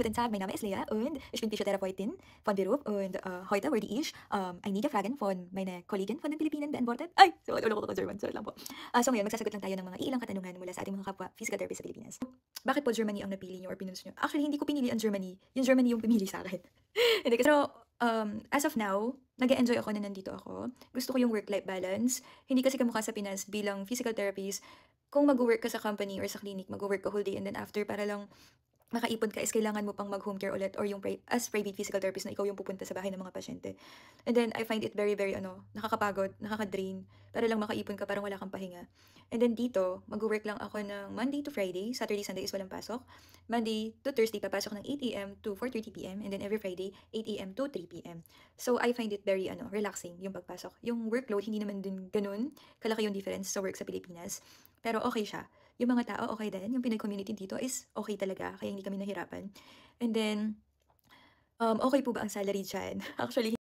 Guten Tag, mein Name ist Lea und ich bin Physiotherapeutin von Beruf und heute würde ich einige Fragen von meiner Kollegin von den Philippinen beantworten. Ay! So, ulo ko German. Sorry lang po. So ngayon, magsasagot lang tayo ng mga ilang katanungan mula sa ating mga kapwa physical therapist sa Pilipinas. Bakit po Germany ang napili niyo or pinunos niyo? Actually, hindi ko pinili ang Germany. Yung Germany yung pinili sa akin. Hindi kasi, pero as of now, nag-enjoy ako na nandito ako. Gusto ko yung work-life balance. Hindi kasi kamukha sa Pinas bilang physical therapist. Kung mag-work ka sa company or sa clinic, mag-work ka whole day and then after para lang makaipon ka is kailangan mo pang mag-home care ulit or yung as private physical therapist na ikaw yung pupunta sa bahay ng mga pasyente. And then, I find it very, very, nakakapagod, nakaka-drain, para lang makaipon ka, parang wala kang pahinga. And then dito, mag-work lang ako ng Monday to Friday, Saturday, Sunday is walang pasok. Monday to Thursday, papasok ng 8 a.m. to 4:30 p.m. And then every Friday, 8 a.m. to 3 p.m. So, I find it very, relaxing yung pagpasok. Yung workload, hindi naman din ganun, kalaki yung difference sa work sa Pilipinas. Pero okay siya. Yung mga tao, okay din. Yung Pinoy community dito is okay talaga, kaya hindi kami nahirapan. And then, okay po ba ang salary dyan? Actually,